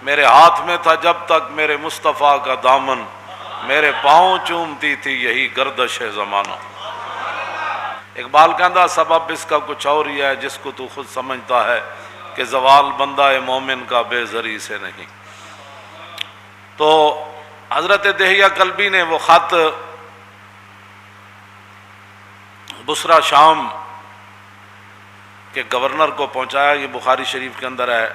میرے ہاتھ میں تھا جب تک میرے مصطفیٰ کا دامن، میرے پاؤں چومتی تھی یہی گردش زمانہ۔ اقبال کہندا سبب اس کا کچھ اور ہی ہے جس کو تو خود سمجھتا ہے کہ زوال بندہ مومن کا بے زری سے نہیں۔ تو حضرت دہیہ کلبی نے وہ خط بصرہ شام کے گورنر کو پہنچایا۔ یہ بخاری شریف کے اندر ہے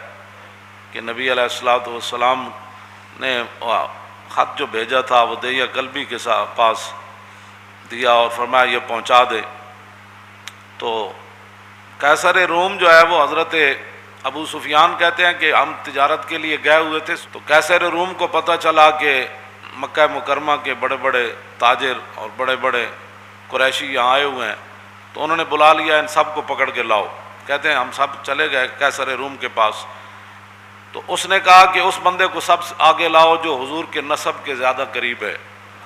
کہ نبی علیہ الصلوۃ والسلام نے خط جو بھیجا تھا وہ دہیہ کلبی کے پاس دیا اور فرمایا یہ پہنچا دے۔ تو قیصر روم جو ہے وہ حضرت ابو سفیان کہتے ہیں کہ ہم تجارت کے لیے گئے ہوئے تھے، تو قیصر روم کو پتہ چلا کہ مکہ مکرمہ کے بڑے بڑے تاجر اور بڑے بڑے قریشی یہاں آئے ہوئے ہیں، تو انہوں نے بلا لیا ان سب کو پکڑ کے لاؤ۔ کہتے ہیں ہم سب چلے گئے قیصر روم کے پاس، تو اس نے کہا کہ اس بندے کو سب آگے لاؤ جو حضور کے نسب کے زیادہ قریب ہے۔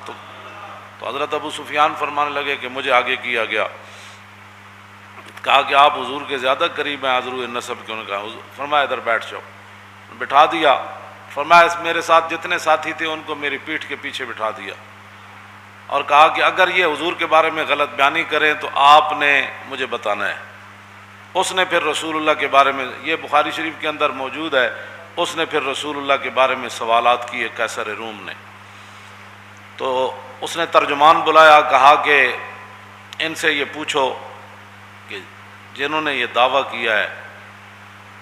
تو حضرت ابو سفیان فرمانے لگے کہ مجھے آگے کیا گیا۔ کہا کہ آپ حضور کے زیادہ قریب ہیں حضور نسب کے؟ انہوں نے کہا، فرمایا ادھر بیٹھ جاؤ۔ بٹھا دیا۔ فرمایا میرے ساتھ جتنے ساتھی تھے ان کو میری پیٹھ کے پیچھے بٹھا دیا اور کہا کہ اگر یہ حضور کے بارے میں غلط بیانی کریں تو آپ نے مجھے بتانا ہے۔ اس نے پھر رسول اللہ کے بارے میں، یہ بخاری شریف کے اندر موجود ہے، اس نے پھر رسول اللہ کے بارے میں سوالات کیے قیصر روم نے۔ تو اس نے ترجمان بلایا، کہا کہ ان سے یہ پوچھو کہ جنہوں نے یہ دعویٰ کیا ہے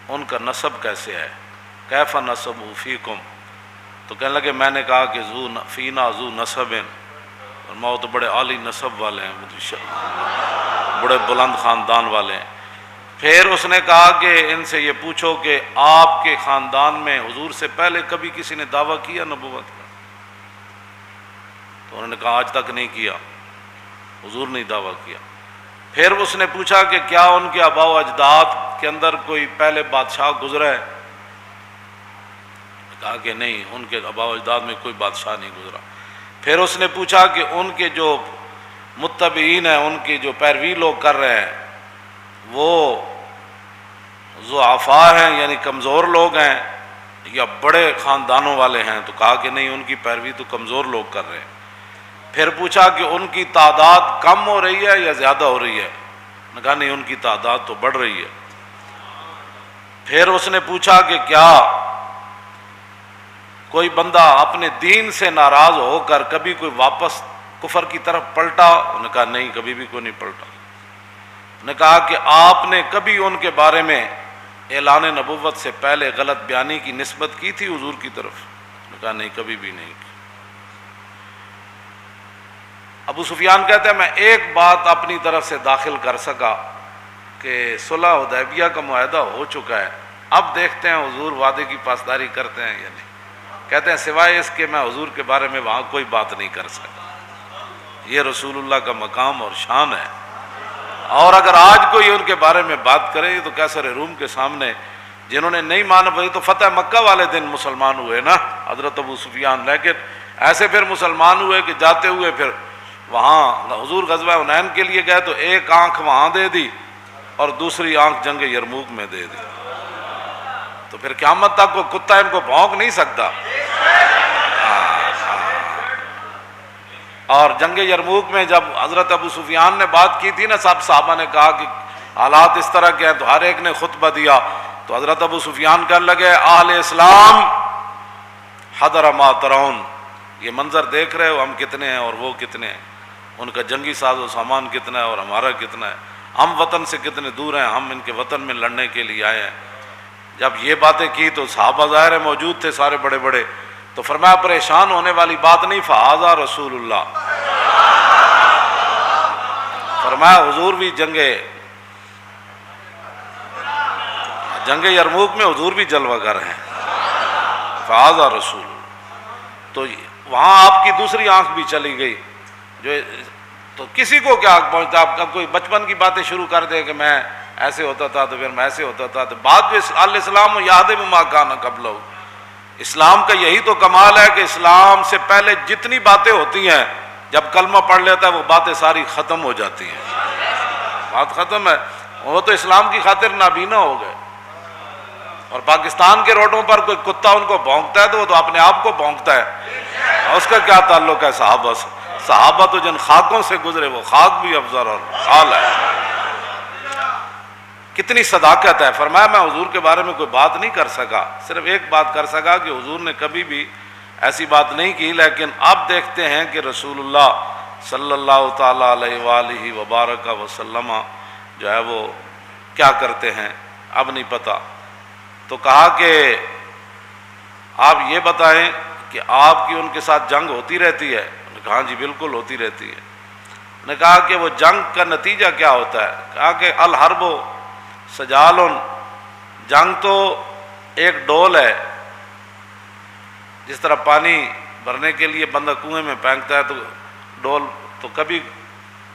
ان کا نسب کیسے ہے، کیف نسب فیکم؟ تو کہنے لگے میں نے کہا کہ فینا ذو نسب، اور موت بڑے عالی نسب والے ہیں، بڑے بلند خاندان والے ہیں۔ پھر اس نے کہا کہ ان سے یہ پوچھو کہ آپ کے خاندان میں حضور سے پہلے کبھی کسی نے دعویٰ کیا نبوت کا؟ تو انہوں نے کہا آج تک نہیں کیا، حضور نے دعویٰ کیا۔ پھر اس نے پوچھا کہ کیا ان کے آباء و اجداد کے اندر کوئی پہلے بادشاہ گزرا ہے؟ کہا کہ نہیں، ان کے آباء و اجداد میں کوئی بادشاہ نہیں گزرا۔ پھر اس نے پوچھا کہ ان کے جو متبعین ہیں، ان کی جو پیروی لوگ کر رہے ہیں، وہ ضعفاء ہیں یعنی کمزور لوگ ہیں یا بڑے خاندانوں والے ہیں؟ تو کہا کہ نہیں، ان کی پیروی تو کمزور لوگ کر رہے ہیں۔ پھر پوچھا کہ ان کی تعداد کم ہو رہی ہے یا زیادہ ہو رہی ہے؟ نے کہا نہیں، ان کی تعداد تو بڑھ رہی ہے۔ پھر اس نے پوچھا کہ کیا کوئی بندہ اپنے دین سے ناراض ہو کر کبھی کوئی واپس کفر کی طرف پلٹا؟ انہوں نے کہا نہیں، کبھی بھی کوئی نہیں پلٹا۔ نے کہا کہ آپ نے کبھی ان کے بارے میں اعلان نبوت سے پہلے غلط بیانی کی نسبت کی تھی حضور کی طرف؟ نے کہا نہیں، کبھی بھی نہیں کی۔ ابو سفیان کہتے ہیں میں ایک بات اپنی طرف سے داخل کر سکا کہ صلح حدیبیہ کا معاہدہ ہو چکا ہے، اب دیکھتے ہیں حضور وعدے کی پاسداری کرتے ہیں یا نہیں۔ کہتے ہیں سوائے اس کے میں حضور کے بارے میں وہاں کوئی بات نہیں کر سکتا۔ یہ رسول اللہ کا مقام اور شان ہے، اور اگر آج کوئی ان کے بارے میں بات کرے تو قیصر روم کے سامنے جنہوں نے نہیں مانا، وہی تو فتح مکہ والے دن مسلمان ہوئے نا حضرت ابو سفیان، لیکن ایسے پھر مسلمان ہوئے کہ جاتے ہوئے پھر وہاں حضور غزوہ حنین کے لیے گئے تو ایک آنکھ وہاں دے دی اور دوسری آنکھ جنگ یرموک میں دے دی، تو پھر قیامت تک کو کتا ان کو بھونک نہیں سکتا۔ اور جنگ یرموک میں جب حضرت ابو سفیان نے بات کی تھی نا، سب صحابہ نے کہا کہ حالات اس طرح کے ہیں، تو ہر ایک نے خطبہ دیا، تو حضرت ابو سفیان کہنے لگے اہل اسلام حضر ما ترون، یہ منظر دیکھ رہے ہو ہم کتنے ہیں اور وہ کتنے ہیں، ان کا جنگی ساز و سامان کتنا ہے اور ہمارا کتنا ہے، ہم وطن سے کتنے دور ہیں، ہم ان کے وطن میں لڑنے کے لیے آئے ہیں۔ جب یہ باتیں کی تو صحابہ ظاہر موجود تھے سارے بڑے بڑے، تو فرمایا پریشان ہونے والی بات نہیں، فہذا رسول اللہ، فرمایا حضور بھی جنگ یرموک میں حضور بھی جلوہ گر ہیں، فہذا رسول اللہ۔ تو وہاں آپ کی دوسری آنکھ بھی چلی گئی، جو تو کسی کو کیا پہنچتا، آپ کا کوئی بچپن کی باتیں شروع کر دے کہ میں ایسے ہوتا تھا تو پھر میں ایسے ہوتا تھا، تو بعد جو الاسلام یہدم ما کان قبلہ، اسلام کا یہی تو کمال ہے کہ اسلام سے پہلے جتنی باتیں ہوتی ہیں جب کلمہ پڑھ لیتا ہے وہ باتیں ساری ختم ہو جاتی ہیں، بات ختم ہے، وہ تو اسلام کی خاطر نابینا ہو گئے۔ اور پاکستان کے روڈوں پر کوئی کتا ان کو بھونکتا ہے تو وہ تو اپنے آپ کو بھونکتا ہے، اور اس کا کیا تعلق ہے صحابہ سے؟ صحابہ تو جن خاکوں سے گزرے وہ خاک بھی افضل اور اعلی ہے۔ کتنی صداقت ہے۔ فرمایا میں حضور کے بارے میں کوئی بات نہیں کر سکا، صرف ایک بات کر سکا کہ حضور نے کبھی بھی ایسی بات نہیں کی، لیکن اب دیکھتے ہیں کہ رسول اللہ صلی اللہ تعالیٰ علیہ وآلہ وبارک وسلم جو ہے وہ کیا کرتے ہیں، اب نہیں پتہ۔ تو کہا کہ آپ یہ بتائیں کہ آپ کی ان کے ساتھ جنگ ہوتی رہتی ہے؟ انہوں نے کہا جی بالکل ہوتی رہتی ہے۔ نے کہا کہ وہ جنگ کا نتیجہ کیا ہوتا ہے؟ کہا کہ الحرب سجال، جنگ تو ایک ڈول ہے، جس طرح پانی بھرنے کے لیے بندہ کنویں میں پھینکتا ہے تو ڈول، تو کبھی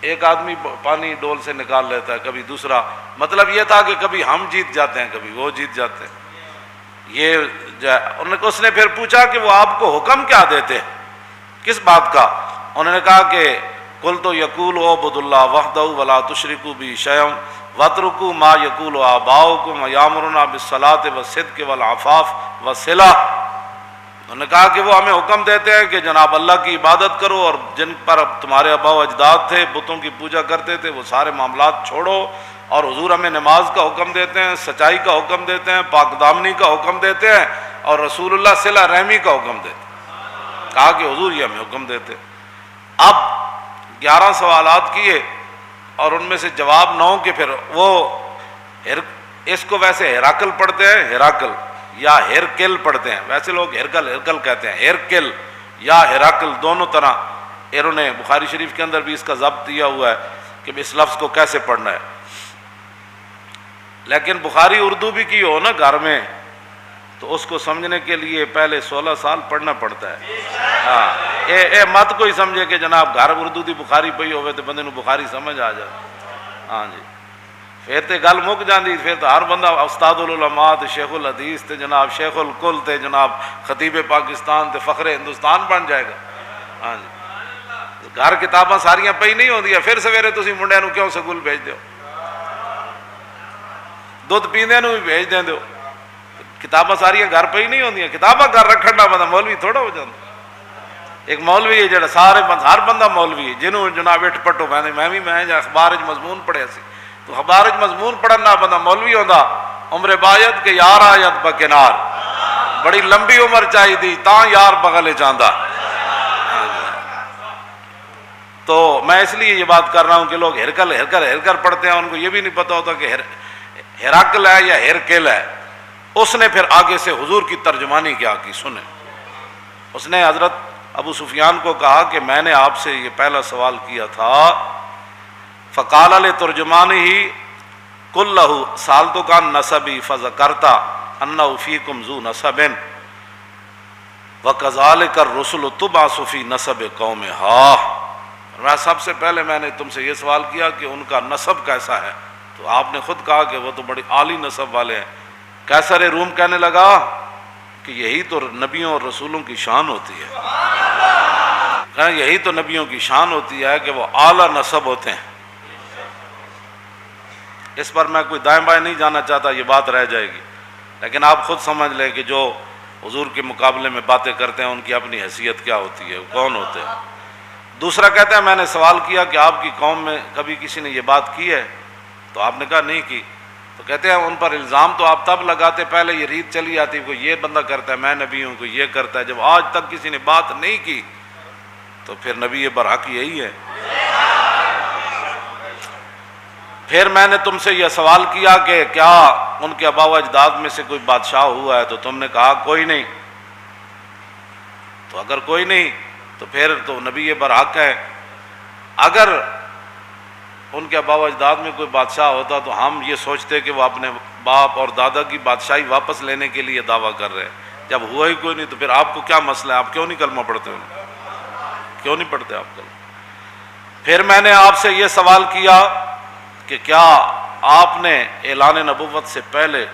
ایک آدمی پانی ڈول سے نکال لیتا ہے، کبھی دوسرا، مطلب یہ تھا کہ کبھی ہم جیت جاتے ہیں کبھی وہ جیت جاتے ہیں۔ یہ اس نے پھر پوچھا کہ وہ آپ کو حکم کیا دیتے ہیں، کس بات کا؟ انہوں نے کہا کہ قل تو یقول اعبدوا اللہ وحدہ ولا تشرکوا بہ شیئا واترکوا ما یقول آباؤکم یامرون بالصلاۃ والصدق والعفاف والصلہ۔ انہوں نے کہا کہ وہ ہمیں حکم دیتے ہیں کہ جناب اللہ کی عبادت کرو، اور جن پر تمہارے آباء و اجداد تھے بتوں کی پوجا کرتے تھے وہ سارے معاملات چھوڑو، اور حضور ہمیں نماز کا حکم دیتے ہیں، سچائی کا حکم دیتے ہیں، پاک دامنی کا حکم دیتے ہیں، اور رسول اللہ صلہ رحمی کا حکم دیتے ہیں۔ کہا کہ حضور یہ ہمیں حکم دیتے ہیں۔ اب 11 سوالات کیے اور ان میں سے جواب 9 کے، پھر وہ اس کو ویسے ہیراکل پڑھتے ہیں، ہیراکل یا ہیرکل پڑھتے ہیں، ویسے لوگ ہیرکل کہتے ہیں، ہیرکل یا ہیراکل دونوں طرح۔ انہوں نے بخاری شریف کے اندر بھی اس کا ضبط دیا ہوا ہے کہ اس لفظ کو کیسے پڑھنا ہے، لیکن بخاری اردو بھی کی ہو نا گھر میں تو اس کو سمجھنے کے لیے پہلے 16 سال پڑھنا پڑتا ہے۔ ہاں اے مت کوئی سمجھے کہ جناب گھر اردو دی بخاری پئی ہوئے تو بندے نو بخاری سمجھ آ جائے، ہاں جی پھر تے گل مک جاندی، پھر تو ہر بندہ استاد العلماء تے شیخ الحدیث تے جناب شیخ الکل تے جناب خطیب پاکستان تے فخر ہندوستان بن جائے گا۔ ہاں جی گھر کتاباں ساریاں پئی نہیں ہوندیاں، پھر سویرے تسی منڈیاں نو کیوں سکول بھیج دیو، دودھ پیندے نو بھی بھیج دیں دیو، کتاباں ساریاں گھر پئی نہیں ہوندیاں، کتاباں گھر رکھنا بندہ مولوی تھوڑا ہو جاتا۔ ایک مولوی ہے جڑا سارے ہر بندہ مولوی ہے، جنہوں جناب اٹھ پٹو میں اخبار مضمون پڑھیا سی تو اخبار مضمون پڑھنا بندہ مولوی ہوندا، عمر باید کے یار آیت بکنار، بڑی لمبی عمر چاہی دی تاں یار بغل چاہندا۔ تو میں اس لیے یہ بات کر رہا ہوں کہ لوگ ہرکل پڑھتے ہیں، ان کو یہ بھی نہیں پتہ ہوتا کہ ہیراکل ہے یا ہیرکل ہے۔ اس نے پھر آگے سے حضور کی ترجمانی کیا کی سنیں۔ اس نے حضرت ابو سفیان کو کہا کہ میں نے آپ سے یہ پہلا سوال کیا تھا، فقال لترجمانہ قل لہ سالتک عن نسبی فذکرت انہ فیکم ذو نسب وکذالک الرسل تبعث فی نسب قومہا۔ میں سب سے پہلے میں نے تم سے یہ سوال کیا کہ ان کا نسب کیسا ہے، تو آپ نے خود کہا کہ وہ تو بڑی عالی نسب والے ہیں۔ کیسر روم کہنے لگا کہ یہی تو نبیوں اور رسولوں کی شان ہوتی ہے، یہی تو نبیوں کی شان ہوتی ہے کہ وہ اعلیٰ نسب ہوتے ہیں۔ اس پر میں کوئی دائیں بائیں نہیں جانا چاہتا، یہ بات رہ جائے گی، لیکن آپ خود سمجھ لیں کہ جو حضور کے مقابلے میں باتیں کرتے ہیں ان کی اپنی حیثیت کیا ہوتی ہے، کون ہوتے ہیں۔ دوسرا کہتا ہے میں نے سوال کیا کہ آپ کی قوم میں کبھی کسی نے یہ بات کی ہے، تو آپ نے کہا نہیں کی۔ تو کہتے ہیں ان پر الزام تو آپ تب لگاتے، پہلے یہ ریت چلی آتی کوئی یہ بندہ کرتا ہے میں نبی ہوں، کوئی یہ کرتا ہے، جب آج تک کسی نے بات نہیں کی تو پھر نبی برحق یہی ہے۔ پھر میں نے تم سے یہ سوال کیا کہ کیا ان کے آباء و اجداد میں سے کوئی بادشاہ ہوا ہے، تو تم نے کہا کوئی نہیں۔ تو اگر کوئی نہیں تو پھر تو نبی برحق ہے۔ اگر ان کے آباء و اجداد میں کوئی بادشاہ ہوتا تو ہم یہ سوچتے کہ وہ اپنے باپ اور دادا کی بادشاہی واپس لینے کے لیے دعویٰ کر رہے ہیں، جب ہوا ہی کوئی نہیں تو پھر آپ کو کیا مسئلہ ہے، آپ کیوں نہیں کلمہ پڑھتے ہو، کیوں نہیں پڑھتے آپ کلمہ؟ پھر میں نے آپ سے یہ سوال کیا کہ کیا آپ نے اعلان نبوت سے پہلے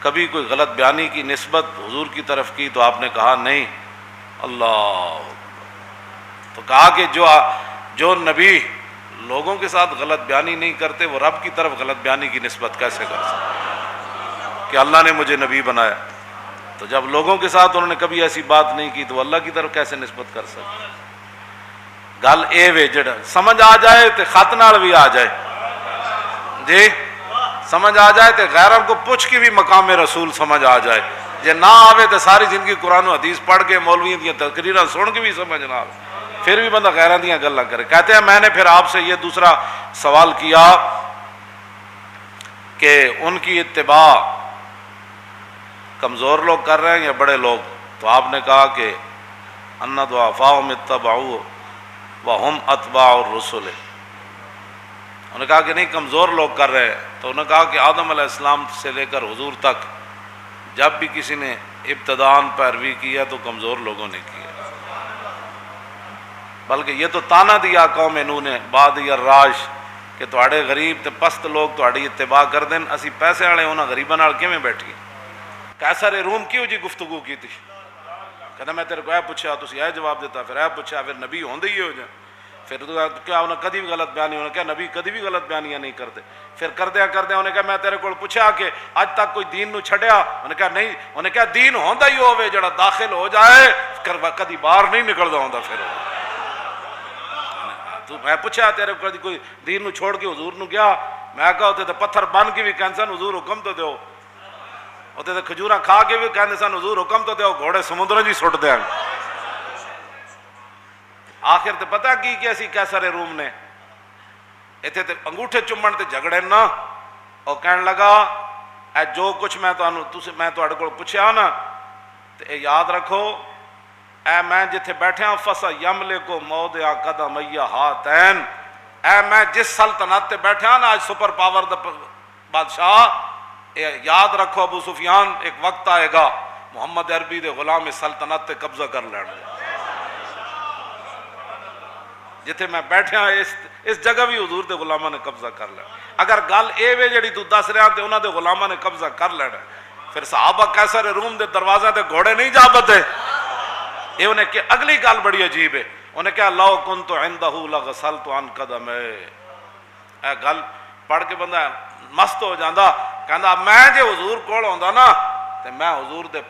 کبھی کوئی غلط بیانی کی نسبت حضور کی طرف کی، تو آپ نے کہا نہیں۔ اللہ، تو کہا کہ جو نبی لوگوں کے ساتھ غلط بیانی نہیں کرتے وہ رب کی طرف غلط بیانی کی نسبت کیسے کر سکتے؟ کہ اللہ نے مجھے نبی بنایا. تو جب لوگوں کے ساتھ انہوں نے کبھی ایسی بات نہیں کی تو اللہ کی طرف کیسے نسبت کر سکتے؟ گل اے وے جڑا سمجھ آ جائے تو خط نال بھی آ جائے جی، سمجھ آ جائے تو غیروں کو پوچھ کے بھی مقام رسول سمجھ آ جائے. جے نہ آوے تو ساری زندگی قرآن و حدیث پڑھ کے مولویوں دیا تقریراں سن کے بھی سمجھ نہ آوے، پھر بھی بندہ غیروں دیاں گلاں کرے. کہتے ہیں میں نے پھر آپ سے یہ دوسرا سوال کیا کہ ان کی اتباع کمزور لوگ کر رہے ہیں یا بڑے لوگ؟ تو آپ نے کہا کہ ان ضعفاءهم اتبعوا وهم اتباع الرسل. انہوں نے کہا کہ نہیں کمزور لوگ کر رہے ہیں. تو انہوں نے کہا کہ آدم علیہ السلام سے لے کر حضور تک جب بھی کسی نے ابتداءً پیروی کیا تو کمزور لوگوں نے کیا، بلکہ یہ تو تانا دیا قوم نوح نے بعد الراج کہ تواڈے غریب تے پست لوگ تواڈی اتباع کر دین، اسی پیسے والے انہاں غریباں نال کیویں بیٹھیے؟ قیصر روم کیوں جی گفتگو کی تھی؟ کہنا میں تیرے کو اے پوچھا تسی اے جواب دیتا، پھر اے پوچھا، پھر نبی ہوندے ہی ہو جائے. پھر کیا انہیں کدی بھی غلط بیانی، انہوں نے کہا نبی کدی بھی غلط بیانیاں نہیں کرتے. پھر کردیا انہوں نے کہا میں تیرے کو پوچھا کہ اج تک کوئی دین نو چھڑیا؟ انہوں نے کہا نہیں. انہوں نے کہا دین ہوندا ہی ہوے جڑا داخل ہو جائے کدی باہر نہیں نکلدا ہوندا. پھر تو میں پوچھا تیرے کو کدی کوئی دین نو چھوڑ کے حضور نو گیا؟ میں کہا ہوتے تو پتھر بن کے بھی کہندے سن حضور حکم تو دیو، ہوتے تو کھجوراں کھا کے بھی کہندے سن حضور حکم تو دیو، گھوڑے سمندر جی سٹ دیاں. آخر تے پتہ کی کہ اسی قیصر روم نے ایتھے تے انگوٹھے چومن تے جھگڑے نا. اور کہن لگا اے جو کچھ میں تہاڈے کول پوچھیا نا تے یاد رکھو، اے میں جتھے بیٹھا فسا یملک موضع قدمیا ہاتین، اے میں جس سلطنت تے بیٹھا نا آج سپر پاور دا بادشاہ، یاد رکھو ابو سفیان ایک وقت آئے گا محمد عربی دے غلام سلطنت تے قبضہ کر لینا. جتھے میں بیٹھا اس جگہ بھی حضور دے غلامہ نے قبضہ کر لینا. اگر گل اے وے جڑی تو دس رہا تے انہاں دے غلامہ نے قبضہ کر لینا، پھر صحابہ قیصر روم دے دروازے تے گھوڑے نہیں جا بتے. یہ انہیں کہ اگلی گل بڑی عجیب ہے. انہیں کہا لو کنت عندہ لغسلت عن قدمے. اے گل پڑھ کے بندہ مست ہو جاندہ، کہندا میں جے حضور کول ہوندا نا تے میں حضور دے